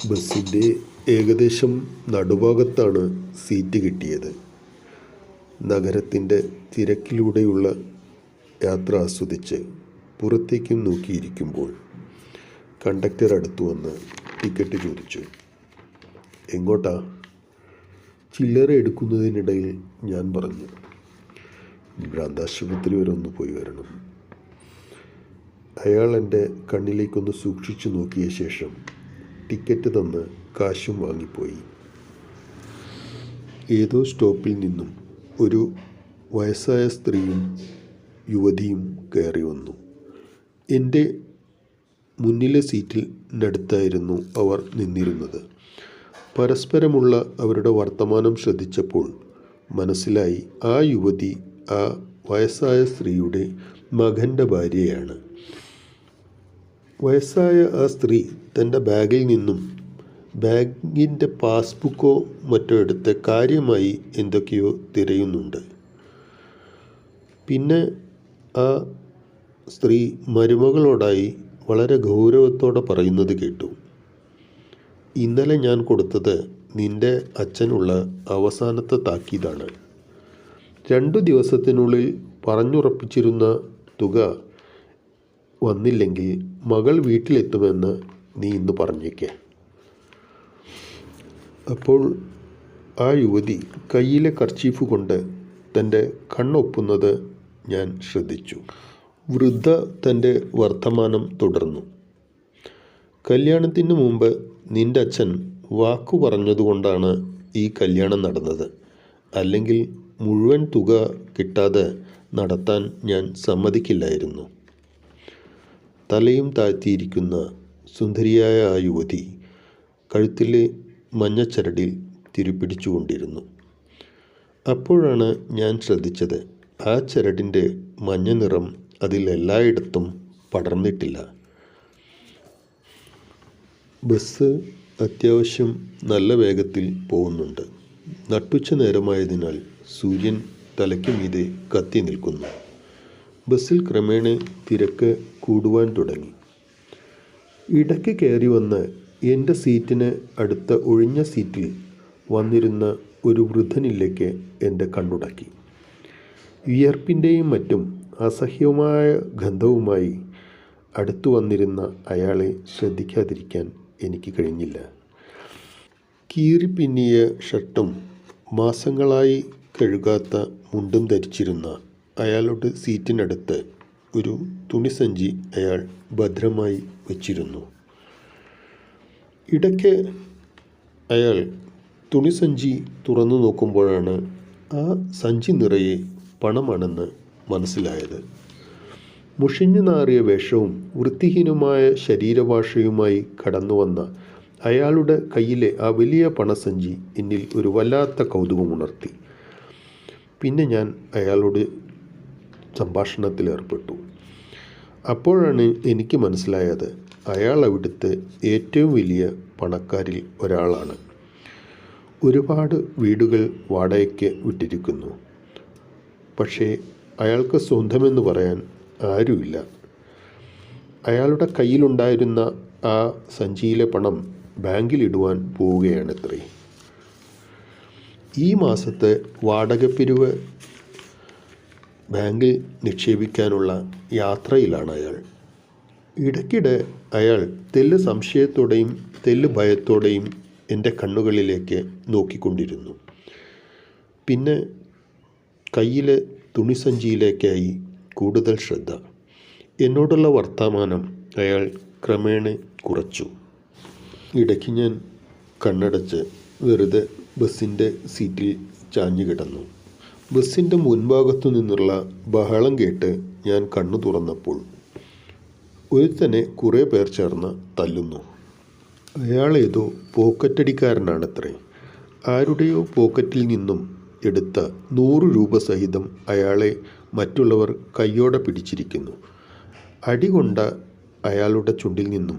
ബസ്സിൻ്റെ ഏകദേശം നടുഭാഗത്താണ് സീറ്റ് കിട്ടിയത്. നഗരത്തിൻ്റെ തിരക്കിലൂടെയുള്ള യാത്ര ആസ്വദിച്ച് പുറത്തേക്കും നോക്കിയിരിക്കുമ്പോൾ കണ്ടക്ടർ അടുത്തു വന്ന് ടിക്കറ്റ് ചോദിച്ചു. എങ്ങോട്ടാ? ചില്ലറ എടുക്കുന്നതിനിടയിൽ ഞാൻ പറഞ്ഞു, ഭ്രാന്താശുപത്രി വരെ ഒന്ന് പോയി വരണം. അയാൾ എൻ്റെ കണ്ണിലേക്കൊന്ന് സൂക്ഷിച്ചു നോക്കിയ ശേഷം ടിക്കറ്റ് തന്ന് കാശും വാങ്ങിപ്പോയി. ഏതോ സ്റ്റോപ്പിൽ നിന്നും ഒരു വയസ്സായ സ്ത്രീയും യുവതിയും കയറി വന്നു. എൻ്റെ മുന്നിലെ സീറ്റിനടുത്തായിരുന്നു അവർ നിന്നിരുന്നത്. പരസ്പരമുള്ള അവരുടെ വർത്തമാനം ശ്രദ്ധിച്ചപ്പോൾ മനസ്സിലായി, ആ യുവതി ആ വയസ്സായ സ്ത്രീയുടെ മകൻ്റെ ഭാര്യയാണ്. വയസ്സായ ആ സ്ത്രീ തൻ്റെ ബാഗിൽ നിന്നും ബാങ്കിൻ്റെ പാസ്ബുക്കോ മറ്റോ എടുത്ത് കാര്യമായി എന്തൊക്കെയോ തിരയുന്നുണ്ട്. പിന്നെ ആ സ്ത്രീ മരുമകളോടായി വളരെ ഗൗരവത്തോടെ പറയുന്നത് കേട്ടു. ഇന്നലെ ഞാൻ കൊടുത്തത് നിൻ്റെ അച്ഛനുള്ള അവസാനത്തെ താക്കീതാണ്. 2 ദിവസത്തിനുള്ളിൽ പറഞ്ഞുറപ്പിച്ചിരുന്ന തുക വന്നില്ലെങ്കിൽ മകൾ വീട്ടിലെത്തുമെന്ന് നീ ഇന്ന് പറഞ്ഞേക്ക്. അപ്പോൾ ആ യുവതി കയ്യിലെ കർച്ചീഫ് കൊണ്ട് തൻ്റെ കണ്ണൊപ്പുന്നത് ഞാൻ ശ്രദ്ധിച്ചു. വൃദ്ധ തൻ്റെ വർത്തമാനം തുടർന്നു. കല്യാണത്തിന് മുമ്പ് നിൻ്റെ അച്ഛൻ വാക്കു പറഞ്ഞതുകൊണ്ടാണ് ഈ കല്യാണം നടന്നത്. അല്ലെങ്കിൽ മുഴുവൻ തുക കിട്ടാതെ നടത്താൻ ഞാൻ സമ്മതിക്കില്ലായിരുന്നു. തലയും താഴ്ത്തിയിരിക്കുന്ന സുന്ദരിയായ ആ യുവതി കഴുത്തിലെ മഞ്ഞച്ചരടിൽ തിരുപ്പിടിച്ചുകൊണ്ടിരുന്നു. അപ്പോഴാണ് ഞാൻ ശ്രദ്ധിച്ചത്, ആ ചരടിൻ്റെ മഞ്ഞ നിറം അതിൽ എല്ലായിടത്തും പടർന്നിട്ടില്ല. ബസ് അത്യാവശ്യം നല്ല വേഗത്തിൽ പോകുന്നുണ്ട്. നട്ടുച്ച നേരമായതിനാൽ സൂര്യൻ തലയ്ക്ക് മീതെ കത്തി നിൽക്കുന്നു. ബസ്സിൽ ക്രമേണ തിരക്ക് കൂടുവാൻ തുടങ്ങി. ഇടയ്ക്ക് കയറി വന്ന് എൻ്റെ സീറ്റിന് അടുത്ത ഒഴിഞ്ഞ സീറ്റിൽ വന്നിരുന്ന ഒരു വൃദ്ധനിലേക്ക് എൻ്റെ കണ്ണുടക്കി. വിയർപ്പിൻ്റെയും മറ്റും അസഹ്യമായ ഗന്ധവുമായി അടുത്തു വന്നിരുന്ന അയാളെ ശ്രദ്ധിക്കാതിരിക്കാൻ എനിക്ക് കഴിഞ്ഞില്ല. കീറിപ്പിന്നിയ ഷർട്ടും മാസങ്ങളായി കഴുകാത്ത മുണ്ടും ധരിച്ചിരുന്ന അയാളുടെ സീറ്റിനടുത്ത് ഒരു തുണിസഞ്ചി അയാൾ ഭദ്രമായി വച്ചിരുന്നു. ഇടയ്ക്ക് അയാൾ തുണിസഞ്ചി തുറന്നു നോക്കുമ്പോഴാണ് ആ സഞ്ചി നിറയെ പണമാണെന്ന് മനസ്സിലായത്. മുഷിഞ്ഞു നാറിയ വേഷവും വൃത്തിഹീനമായ ശരീരഭാഷയുമായി കടന്നു വന്ന അയാളുടെ കയ്യിലെ ആ വലിയ പണസഞ്ചി എന്നിൽ ഒരു വല്ലാത്ത കൗതുകമുണർത്തി. പിന്നെ ഞാൻ അയാളോട് സംഭാഷണത്തിലേർപ്പെട്ടു. അപ്പോഴാണ് എനിക്ക് മനസ്സിലായത്, അയാൾ അവിടുത്തെ ഏറ്റവും വലിയ പണക്കാരിൽ ഒരാളാണ്. ഒരുപാട് വീടുകൾ വാടകയ്ക്ക് വിട്ടിരിക്കുന്നു. പക്ഷേ അയാൾക്ക് സ്വന്തമെന്ന് പറയാൻ ആരുമില്ല. അയാളുടെ കയ്യിലുണ്ടായിരുന്ന ആ സഞ്ചിയിലെ പണം ബാങ്കിലിടുവാൻ പോവുകയാണത്രേ. ഈ മാസത്തെ വാടകപ്പിരിവ് ബാങ്കിൽ നിക്ഷേപിക്കാനുള്ള യാത്രയിലാണ് അയാൾ. ഇടയ്ക്കിടെ അയാൾ തെല്ല് സംശയത്തോടെയും തെല്ല് ഭയത്തോടെയും എൻ്റെ കണ്ണുകളിലേക്ക് നോക്കിക്കൊണ്ടിരുന്നു. പിന്നെ കയ്യിലെ തുണിസഞ്ചിയിലേക്കായി കൂടുതൽ ശ്രദ്ധ. എന്നോടുള്ള വർത്തമാനം അയാൾ ക്രമേണ കുറച്ചു. ഇടയ്ക്ക് ഞാൻ കണ്ണടച്ച് വെറുതെ ബസ്സിൻ്റെ സീറ്റിൽ ചാഞ്ഞു കിടന്നു. ബസ്സിൻ്റെ മുൻഭാഗത്തു നിന്നുള്ള ബഹളം കേട്ട് ഞാൻ കണ്ണു തുറന്നപ്പോൾ ഒരുത്തനെ കുറേ പേർ ചേർന്ന് തല്ലുന്നു. അയാളേതോ പോക്കറ്റടിക്കാരനാണത്രേ. ആരുടെയോ പോക്കറ്റിൽ നിന്നും എടുത്ത 100 രൂപ സഹിതം അയാളെ മറ്റുള്ളവർ കയ്യോടെ പിടിച്ചിരിക്കുന്നു. അടികൊണ്ട അയാളുടെ ചുണ്ടിൽ നിന്നും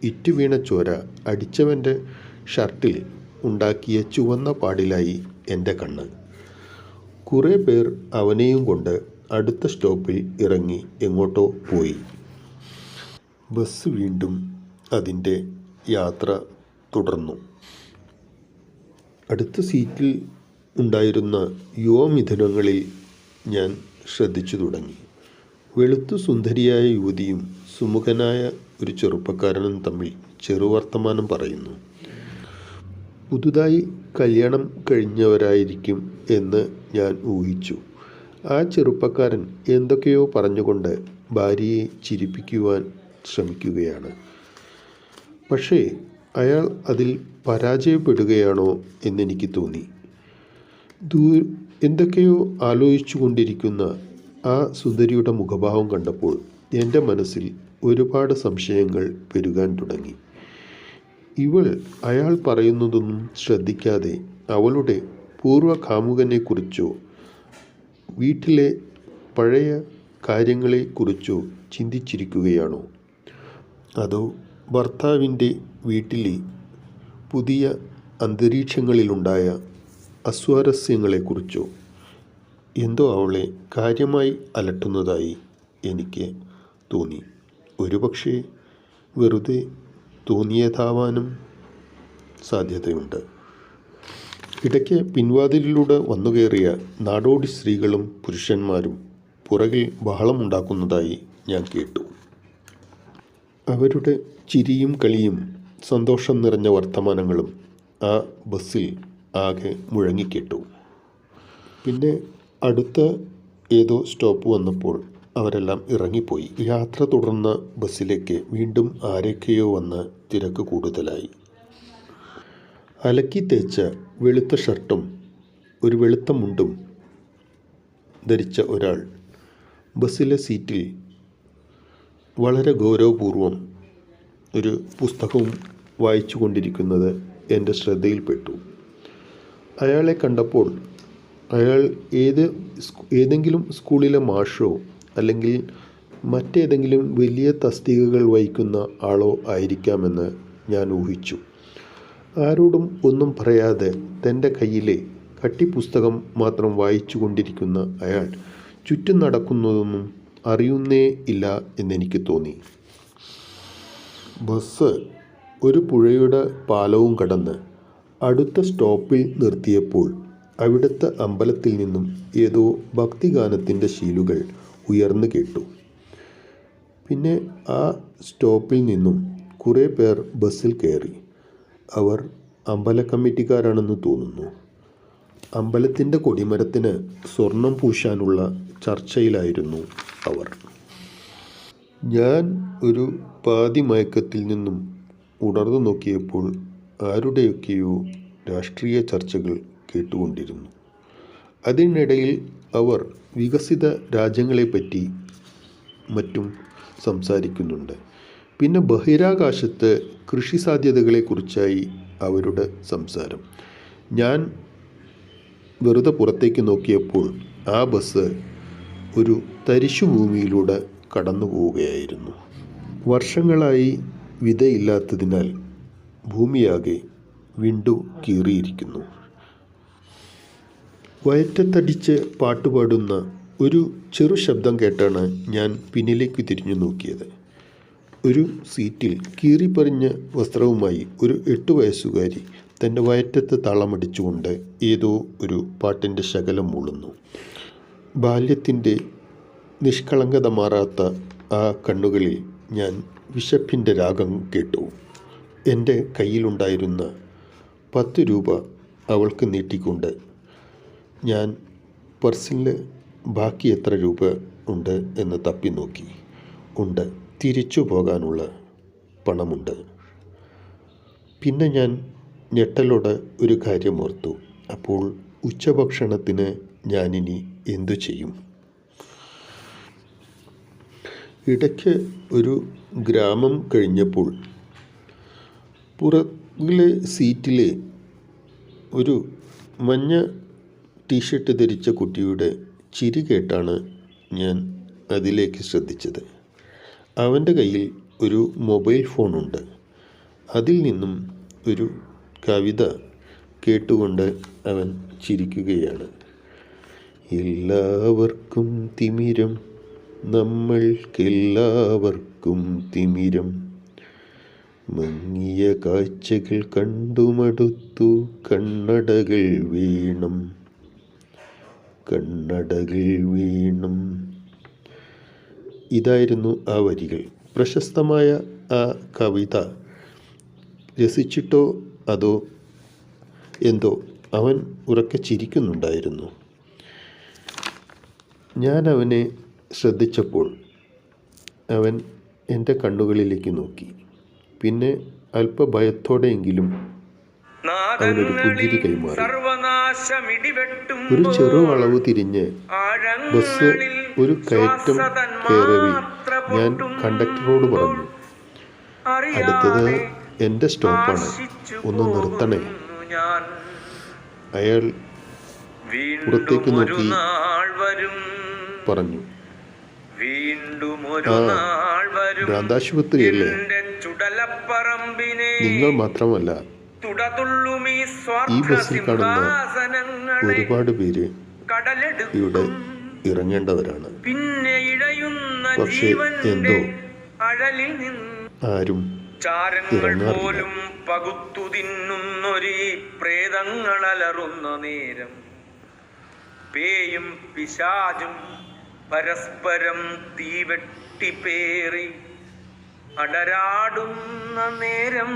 ഇറ്റുവീണ ചോര അടിച്ചവൻ്റെ ഷർട്ടിൽ ഉണ്ടാക്കിയ ചുവന്ന പാടിലായി എൻ്റെ കണ്ണ്. കുറേ പേർ അവനെയും കൊണ്ട് അടുത്ത സ്റ്റോപ്പിൽ ഇറങ്ങി എങ്ങോട്ടോ പോയി. ബസ് വീണ്ടും അതിൻ്റെ യാത്ര തുടർന്നു. അടുത്ത സീറ്റിൽ ഉണ്ടായിരുന്ന യുവമിഥുനങ്ങളിൽ ഞാൻ ശ്രദ്ധിച്ചു തുടങ്ങി. വെളുത്തു സുന്ദരിയായ യുവതിയും സുമുഖനായ ഒരു ചെറുപ്പക്കാരനും തമ്മിൽ ചെറുവർത്തമാനം പറയുന്നു. പുതുതായി കല്യാണം കഴിഞ്ഞവരായിരിക്കും എന്ന് ഞാൻ ഊഹിച്ചു. ആ ചെറുപ്പക്കാരൻ എന്തൊക്കെയോ പറഞ്ഞുകൊണ്ട് ഭാര്യയെ ചിരിപ്പിക്കുവാൻ ശ്രമിക്കുകയാണ്. പക്ഷേ അയാൾ അതിൽ പരാജയപ്പെടുകയാണോ എന്നെനിക്ക് തോന്നി. എന്തൊക്കെയോ ആലോചിച്ചു കൊണ്ടിരിക്കുന്ന ആ സുന്ദരിയുടെ മുഖഭാവം കണ്ടപ്പോൾ എൻ്റെ മനസ്സിൽ ഒരുപാട് സംശയങ്ങൾ പെരുകാൻ തുടങ്ങി. ഇവൾ അയാൾ പറയുന്നതൊന്നും ശ്രദ്ധിക്കാതെ അവളുടെ പൂർവ്വകാമുകനെക്കുറിച്ചോ വീട്ടിലെ പഴയ കാര്യങ്ങളെക്കുറിച്ചോ ചിന്തിച്ചിരിക്കുകയാണോ? അതോ ഭർത്താവിൻ്റെ വീട്ടിലെ പുതിയ അന്തരീക്ഷങ്ങളിലുണ്ടായ അസ്വാരസ്യങ്ങളെക്കുറിച്ചോ? എന്തോ അവളെ കാര്യമായി അലട്ടുന്നതായി എനിക്ക് തോന്നി. ഒരുപക്ഷെ വെറുതെ തോന്നിയതാവാനും സാധ്യതയുണ്ട്. ഇടയ്ക്ക് പിൻവാതിലിലൂടെ വന്നുകയറിയ നാടോടി സ്ത്രീകളും പുരുഷന്മാരും പുറകിൽ ബഹളമുണ്ടാക്കുന്നതായി ഞാൻ കേട്ടു. അവരുടെ ചിരിയും കളിയും സന്തോഷം നിറഞ്ഞ വർത്തമാനങ്ങളും ആ ബസ്സിൽ ആകെ മുഴങ്ങിക്കേട്ടു. പിന്നെ അടുത്ത ഏതോ സ്റ്റോപ്പ് വന്നപ്പോൾ അവരെല്ലാം ഇറങ്ങിപ്പോയി. യാത്ര തുടർന്ന ബസ്സിലേക്ക് വീണ്ടും ആരൊക്കെയോ വന്ന് തിരക്ക് കൂടുതലായി. അലക്കി തേച്ച വെളുത്ത ഷർട്ടും ഒരു വെളുത്ത മുണ്ടും ധരിച്ച ഒരാൾ ബസ്സിലെ സീറ്റിൽ വളരെ ഗൗരവപൂർവം ഒരു പുസ്തകവും വായിച്ചു കൊണ്ടിരിക്കുന്നത് എൻ്റെ ശ്രദ്ധയിൽപ്പെട്ടു. അയാളെ കണ്ടപ്പോൾ അയാൾ ഏതെങ്കിലും സ്കൂളിലെ മാഷോ അല്ലെങ്കിൽ മറ്റേതെങ്കിലും വലിയ തസ്തികകൾ വഹിക്കുന്ന ആളോ ആയിരിക്കാമെന്ന് ഞാൻ ഊഹിച്ചു. ആരോടും ഒന്നും പറയാതെ തൻ്റെ കയ്യിലെ കട്ടിപ്പുസ്തകം മാത്രം വായിച്ചു കൊണ്ടിരിക്കുന്ന അയാൾ ചുറ്റും നടക്കുന്നതൊന്നും അറിയുന്നേ ഇല്ല എന്നെനിക്ക് തോന്നി. ബസ് ഒരു പുഴയുടെ പാലവും കടന്ന് അടുത്ത സ്റ്റോപ്പിൽ നിർത്തിയപ്പോൾ അവിടുത്തെ അമ്പലത്തിൽ നിന്നും ഏതോ ഭക്തിഗാനത്തിൻ്റെ ശീലുകൾ ഉയർന്നു കേട്ടു. പിന്നെ ആ സ്റ്റോപ്പിൽ നിന്നും കുറേ പേർ ബസ്സിൽ കയറി. അവർ അമ്പല കമ്മിറ്റിക്കാരാണെന്ന് തോന്നുന്നു. അമ്പലത്തിൻ്റെ കൊടിമരത്തിന് സ്വർണം പൂശാനുള്ള ചർച്ചയിലായിരുന്നു അവർ. ഞാൻ ഒരു പാതി മയക്കത്തിൽ നിന്നും ഉണർന്നു നോക്കിയപ്പോൾ ആരുടെയൊക്കെയോ രാഷ്ട്രീയ ചർച്ചകൾ കേട്ടുകൊണ്ടിരുന്നു. അതിനിടയിൽ അവർ വികസിത രാജ്യങ്ങളെപ്പറ്റി മറ്റും സംസാരിക്കുന്നുണ്ട്. പിന്നെ ബഹിരാകാശത്ത് കൃഷി സാധ്യതകളെക്കുറിച്ചായി അവരുടെ സംസാരം. ഞാൻ വെറുതെ പുറത്തേക്ക് നോക്കിയപ്പോൾ ആ ബസ് ഒരു തരിശുഭൂമിയിലൂടെ കടന്നു പോവുകയായിരുന്നു. വർഷങ്ങളായി വിതയില്ലാത്തതിനാൽ ഭൂമിയാകെ വിണ്ടു കീറിയിരിക്കുന്നു. വയറ്റത്തടിച്ച് പാട്ടുപാടുന്ന ഒരു ചെറു ശബ്ദം കേട്ടാണ് ഞാൻ പിന്നിലേക്ക് തിരിഞ്ഞു നോക്കിയത്. ഒരു സീറ്റിൽ കീറിപ്പറിഞ്ഞ വസ്ത്രവുമായി ഒരു 8 വയസ്സുകാരി തൻ്റെ വയറ്റത്ത് താളമടിച്ചുകൊണ്ട് ഏതോ ഒരു പാട്ടിൻ്റെ ശകലം മൂളുന്നു. ബാല്യത്തിൻ്റെ നിഷ്കളങ്കത മാറാത്ത ആ കണ്ണുകളിൽ ഞാൻ വിശപ്പിൻ്റെ രാഗം കേട്ടു. എൻ്റെ കയ്യിലുണ്ടായിരുന്ന 10 രൂപ അവൾക്ക് നീട്ടിക്കൊണ്ട് ഞാൻ പർസിൽ ബാക്കി എത്ര രൂപ ഉണ്ട് എന്ന് തപ്പി നോക്കി. ഉണ്ട്, തിരിച്ചു പോകാനുള്ള പണമുണ്ട്. പിന്നെ ഞാൻ ഞെട്ടലോടെ ഒരു കാര്യം ഓർത്തു. അപ്പോൾ ഉച്ചഭക്ഷണത്തിന് ഞാനിനി എന്തു ചെയ്യും? ഇടയ്ക്ക് ഒരു ഗ്രാമം കഴിഞ്ഞപ്പോൾ പുറകിലെ സീറ്റിലെ ഒരു മഞ്ഞ ടീഷർട്ട് ധരിച്ച കുട്ടിയുടെ ചിരി കേട്ടാണ് ഞാൻ അതിലേക്ക് ശ്രദ്ധിച്ചത്. അവൻ്റെ കയ്യിൽ ഒരു മൊബൈൽ ഫോണുണ്ട്. അതിൽ നിന്നും ഒരു കവിത കേട്ടുകൊണ്ട് അവൻ ചിരിക്കുകയാണ്. എല്ലാവർക്കും തിമിരം, നമ്മൾക്കെല്ലാവർക്കും തിമിരം, മങ്ങിയ കാഴ്ചകൾ കണ്ടുമടുത്തു കണ്ണടകൾ വീണം. ഇതായിരുന്നു ആ വരികൾ. പ്രശസ്തമായ ആ കവിത രസിച്ചിട്ടോ അതോ എന്തോ അവൻ ഉറക്കെ ചിരിക്കുന്നുണ്ടായിരുന്നു. ഞാൻ അവനെ ശ്രദ്ധിച്ചപ്പോൾ അവൻ എൻ്റെ കണ്ണുകളിലേക്ക് നോക്കി. പിന്നെ അല്പഭയത്തോടെയെങ്കിലും അവനൊരു പുഞ്ചിരി കൈമാറി. ഒരു ചെറു വളവ് തിരിഞ്ഞ് ബസ് ഒരു കയറ്റം കയറി ഞാൻ കണ്ടക്ടറോട് പറഞ്ഞു, അടുത്തത് എൻ്റെ സ്റ്റോപ്പാണ്, ഒന്ന് നിർത്തണേ. അയാൾ പുറത്തേക്ക് നോക്കി പറഞ്ഞു, ആ ഭ്രാന്താശുപത്രിയല്ലേ? നിങ്ങൾ മാത്രമല്ല, ഈ ബസ്സിൽ കാണുന്ന ഒരുപാട് പേര് ഇവിടെ ഇറങ്ങേണ്ടവരാണ്. പക്ഷേ എന്തോ ആരും ഇറങ്ങാറില്ല. പകുത്തു തിന്നുന്നൊരീ പ്രേതങ്ങളലറുന്ന നേരം, പേയും പിശാചും പരസ്പരം തീവെട്ടിപ്പേറി അടരാടുന്ന നേരം